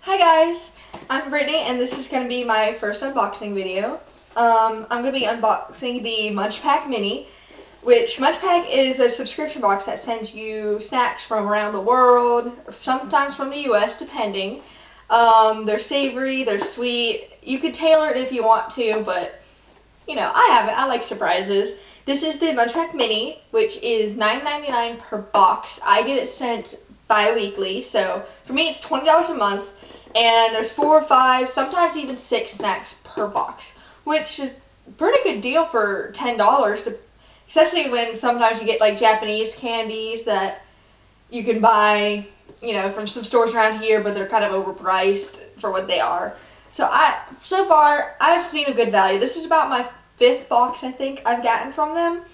Hi guys, I'm Brittany and this is going to be my first unboxing video. I'm going to be unboxing the MunchPak Mini, which MunchPak is a subscription box that sends you snacks from around the world, or sometimes from the US depending. They're savory, they're sweet. You could tailor it if you want to, but you know, I like surprises. This is the MunchPak Mini, which is $9.99 per box. I get it sent bi-weekly, so for me it's $20 a month, and there's 4 or 5, sometimes even 6 snacks per box, which is a pretty good deal for $10, especially when sometimes you get like Japanese candies that you can buy, you know, from some stores around here, but they're kind of overpriced for what they are. So far, I've seen a good value. This is about my 5th box, I think, I've gotten from them.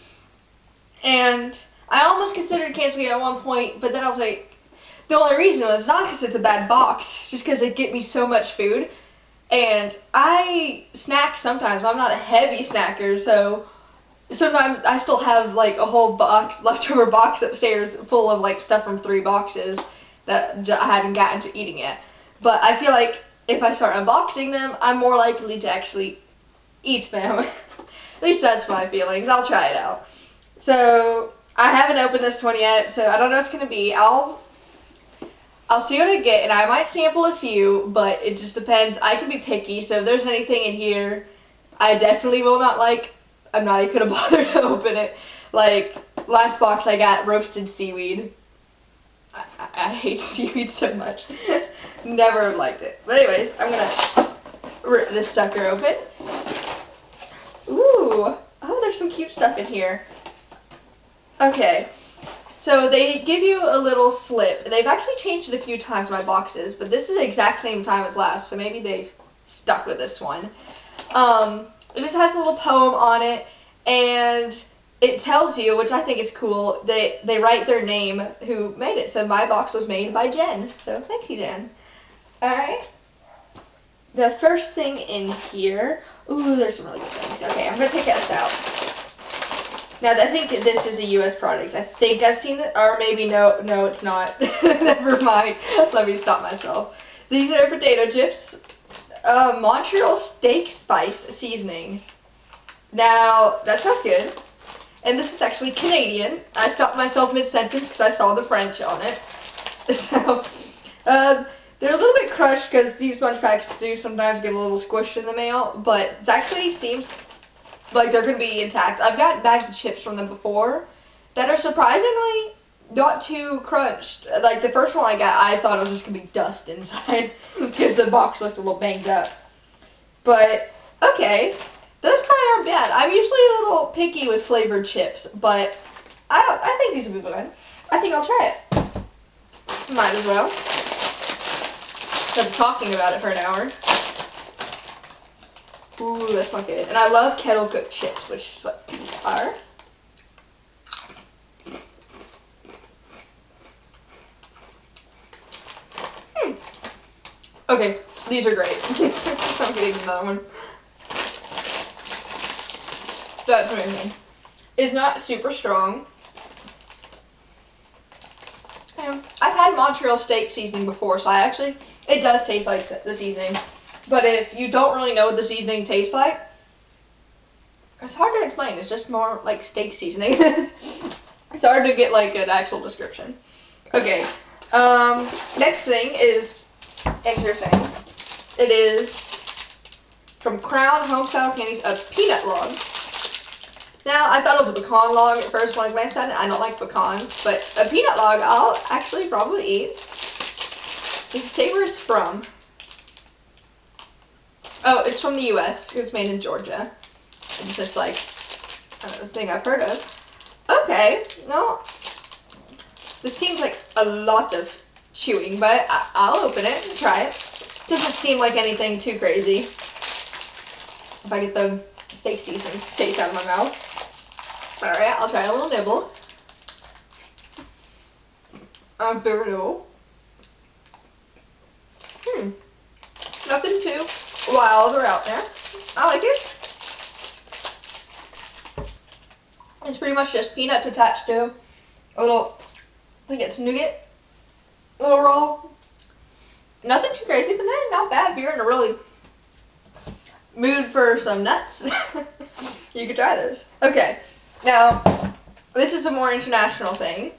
And I almost considered canceling it at one point, but then I was like, the only reason was not because it's a bad box, just because they get me so much food. And I snack sometimes, but I'm not a heavy snacker, so sometimes I still have like a whole box, leftover box upstairs full of like stuff from 3 boxes that I hadn't gotten to eating yet. But I feel like if I start unboxing them, I'm more likely to actually eat them. At least that's my feelings. I'll try it out. So I haven't opened this one yet, so I don't know what it's going to be. I'll see what I get, and I might sample a few, but it just depends. I can be picky, so if there's anything in here I definitely will not like, I'm not even going to bother to open it. Like, last box I got roasted seaweed. I hate seaweed so much. Never liked it. But anyways, I'm going to rip this sucker open. Ooh. Oh, there's some cute stuff in here. Okay. So they give you a little slip. They've actually changed it a few times in my boxes, but this is the exact same time as last, so maybe they've stuck with this one. It just has a little poem on it, and it tells you, which I think is cool, they write their name who made it. So my box was made by Jen, so thank you, Jen. Alright. The first thing in here, ooh, there's some really good things. Okay, I'm going to pick this out. Now, I think this is a U.S. product. I think I've seen it, or maybe no, it's not. Never mind. Let me stop myself. These are potato chips. Montreal steak spice seasoning. Now, that sounds good. And this is actually Canadian. I stopped myself mid-sentence because I saw the French on it. So, they're a little bit crushed because these MunchPaks do sometimes get a little squished in the mail, but it actually seems like they're going to be intact. I've got bags of chips from them before that are surprisingly not too crunched. Like the first one I got, I thought it was just going to be dust inside because the box looked a little banged up. But, okay, those probably aren't bad. I'm usually a little picky with flavored chips, but I think these will be good. I think I'll try it. Might as well. I've been talking about it for an hour. Ooh, that's not good. And I love kettle cooked chips, which is what these are. Okay, these are great. I'm getting another one. That's amazing. It's not super strong. I've had Montreal steak seasoning before, so it does taste like the seasoning. But if you don't really know what the seasoning tastes like, it's hard to explain. It's just more like steak seasoning. It's hard to get like an actual description. Okay, next thing is interesting. It is from Crown Homestyle Candies, a peanut log. Now, I thought it was a pecan log at first when I glanced at it. I don't like pecans, but a peanut log I'll actually probably eat. Does it say where it's from? Oh, it's from the U.S. It's made in Georgia. It's just like a thing I've heard of. Okay, well, this seems like a lot of chewing, but I'll open it and try it. Doesn't seem like anything too crazy. If I get the steak seasoning taste out of my mouth. Alright, I'll try a little nibble. A bigger nibble. Nothing too wild or out there. I like it. It's pretty much just peanuts attached to a little, I think it's nougat, a little roll. Nothing too crazy, but then not bad if you're in a really mood for some nuts. You could try this. Okay, now this is a more international thing.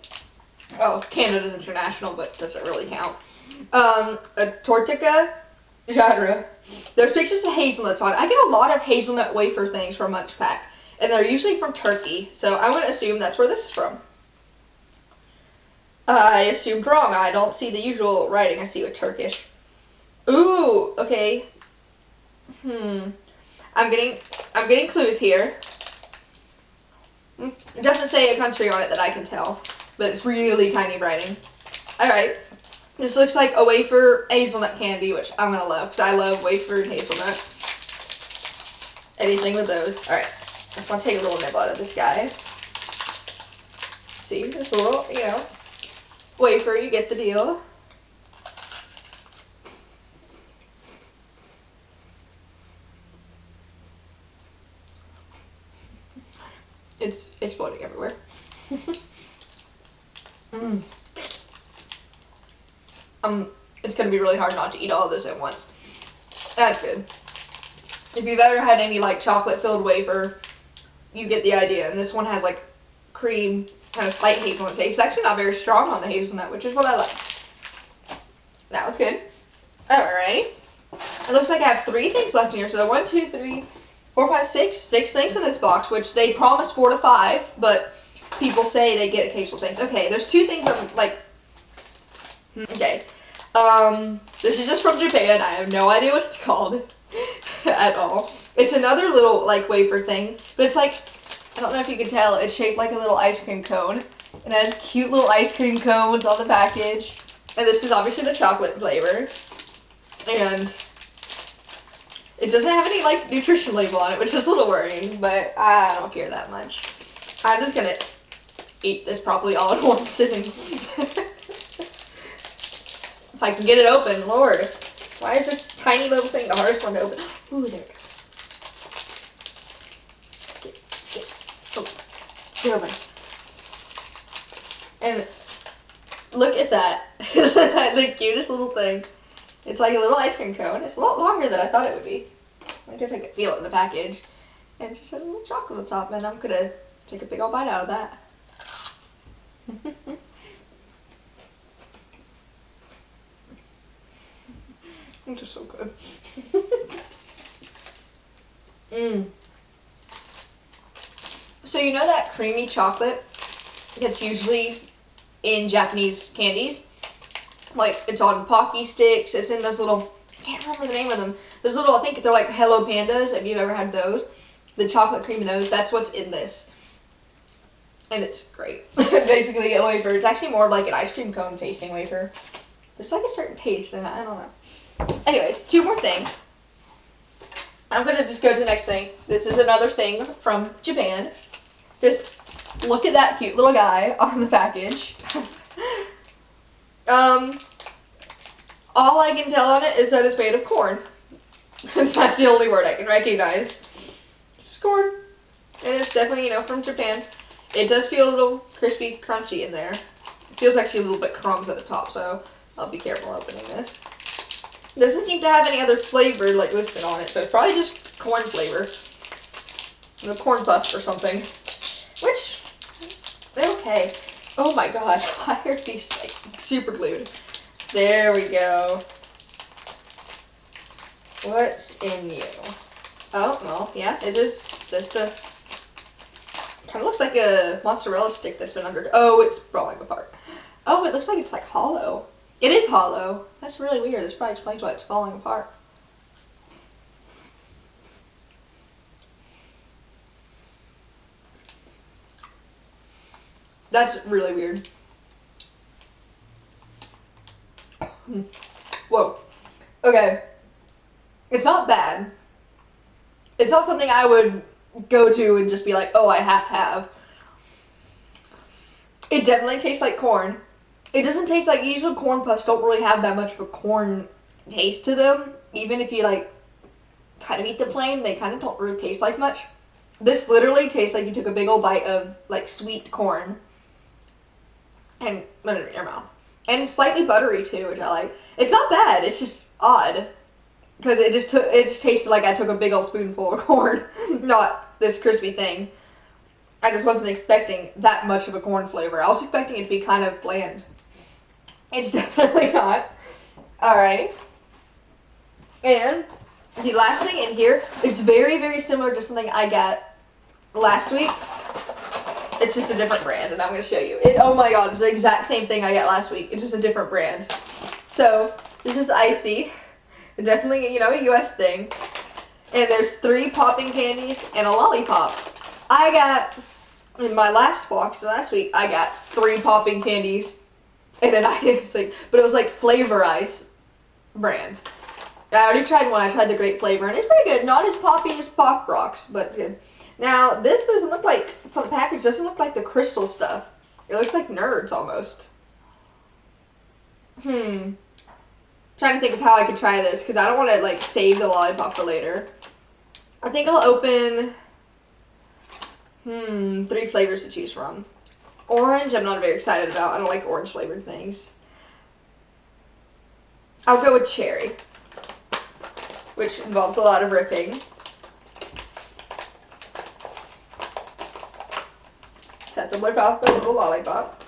Oh, Canada's international, but doesn't really count. A tortica genre. There's pictures of hazelnuts on it. I get a lot of hazelnut wafer things from MunchPak, and they're usually from Turkey, so I'm going to assume that's where this is from. I assumed wrong. I don't see the usual writing. I see it Turkish. Ooh, okay. I'm getting clues here. It doesn't say a country on it that I can tell, but it's really tiny writing. Alright. This looks like a wafer hazelnut candy, which I'm going to love, because I love wafer hazelnut. Anything with those. Alright. Just want to take a little nibble out of this guy. See, just a little, you know, wafer, you get the deal. It's exploding everywhere. It's gonna be really hard not to eat all of this at once. That's good. If you've ever had any like chocolate filled wafer, you get the idea. And this one has like cream, kind of slight hazelnut taste. It's actually not very strong on the hazelnut, which is what I like. That was good. Alright. It looks like I have 3 things left in here. So 1, 2, 3, 4, 5, 6. 6 things in this box, which they promise 4 to 5, but people say they get occasional things. Okay, there's 2 things I'm like. Okay. This is just from Japan. I have no idea what it's called at all. It's another little like wafer thing, but it's like, I don't know if you can tell, it's shaped like a little ice cream cone. It has cute little ice cream cones on the package. And this is obviously the chocolate flavor. And it doesn't have any like nutrition label on it, which is a little worrying, but I don't care that much. I'm just gonna eat this probably all in one sitting. If I can get it open, Lord. Why is this tiny little thing the hardest one to open? Ooh, there it goes. Get open. And look at that. Isn't the cutest little thing? It's like a little ice cream cone. It's a lot longer than I thought it would be. I guess I could feel it in the package. And it just has a little chocolate on top, and I'm gonna take a big old bite out of that. It's just so good. So you know that creamy chocolate that's usually in Japanese candies? Like, it's on Pocky sticks, it's in those little, I can't remember the name of them. Those little, I think they're like Hello Pandas, if you've ever had those. The chocolate cream in those, that's what's in this. And it's great. Basically a wafer. It's actually more of like an ice cream cone tasting wafer. There's like a certain taste, and I don't know. Anyways, 2 more things. I'm going to just go to the next thing. This is another thing from Japan. Just look at that cute little guy on the package. All I can tell on it is that it's made of corn. That's the only word I can recognize. It's corn. And it's definitely, you know, from Japan. It does feel a little crispy, crunchy in there. It feels actually a little bit crumbs at the top, so I'll be careful opening this. Doesn't seem to have any other flavor like listed on it, so it's probably just corn flavor. The corn puffs or something. Which, they're okay. Oh my gosh, why are these like super glued? There we go. What's in you? Oh, well, yeah, it is just a, kind of looks like a mozzarella stick that's been under, oh, it's falling apart. Oh, it looks like it's like hollow. It is hollow. That's really weird. This probably explains why it's falling apart. That's really weird. Whoa. Okay. It's not bad. It's not something I would go to and just be like, oh, I have to have. It definitely tastes like corn. It doesn't taste like, usually corn puffs don't really have that much of a corn taste to them. Even if you like kind of eat them plain, they kind of don't really taste like much. This literally tastes like you took a big old bite of like sweet corn and put it in your mouth. And it's slightly buttery too, which I like. It's not bad, it's just odd. Because it just tasted like I took a big old spoonful of corn, not this crispy thing. I just wasn't expecting that much of a corn flavor. I was expecting it to be kind of bland. It's definitely not. Alright. And the last thing in here is very, very similar to something I got last week. It's just a different brand, and I'm going to show you. Oh my god, it's the exact same thing I got last week. It's just a different brand. So, this is Icy. Definitely, you know, a US thing. And there's 3 popping candies and a lollipop. I got, in my last box last week, I got 3 popping candies and an ice thing. But it was like Flavor Ice brand. I already tried one. I tried the grape flavor, and it's pretty good. Not as poppy as Pop Rocks, but it's good. Now, this doesn't look like, from the package, doesn't look like the crystal stuff. It looks like Nerds almost. Trying to think of how I could try this, because I don't want to, like, save the lollipop for later. I think I'll open, 3 flavors to choose from. Orange, I'm not very excited about. I don't like orange flavored things. I'll go with cherry, which involves a lot of ripping. Set the lip off the little lollipop.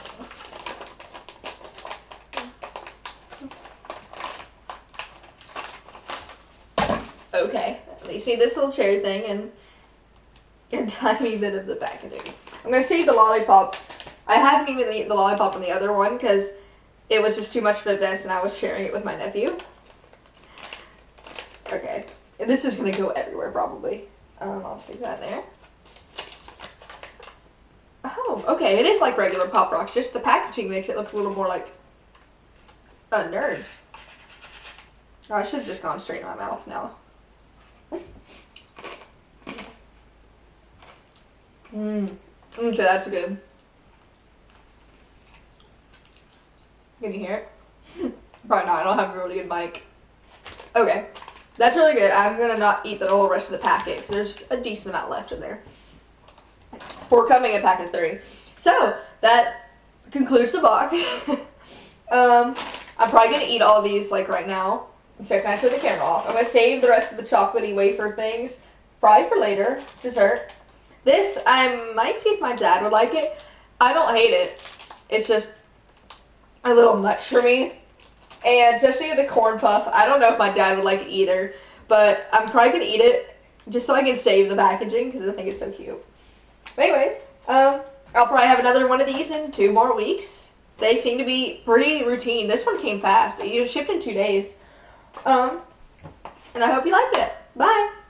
Okay, at least need this little cherry thing and a tiny bit of the packaging. I'm going to save the lollipop. I haven't even eaten the lollipop on the other one because it was just too much of a mess and I was sharing it with my nephew. Okay, and this is going to go everywhere probably. I'll stick that there. Oh, okay, it is like regular Pop Rocks, just the packaging makes it look a little more like Nerds. Oh, I should have just gone straight in my mouth now. Okay, that's good. Can you hear it? Probably not, I don't have a really good mic. Okay, that's really good. I'm going to not eat the whole rest of the packet because there's a decent amount left in there. For coming a pack of 3. So, that concludes the box. I'm probably going to eat all these like right now. So can I turn the camera off? I'm going to save the rest of the chocolatey wafer things probably for later, dessert. This, I might see if my dad would like it. I don't hate it. It's just a little much for me. And especially the corn puff, I don't know if my dad would like it either. But I'm probably going to eat it just so I can save the packaging because I think it's so cute. But anyways, I'll probably have another one of these in 2 more weeks. They seem to be pretty routine. This one came fast. It was shipped in 2 days. And I hope you liked it. Bye!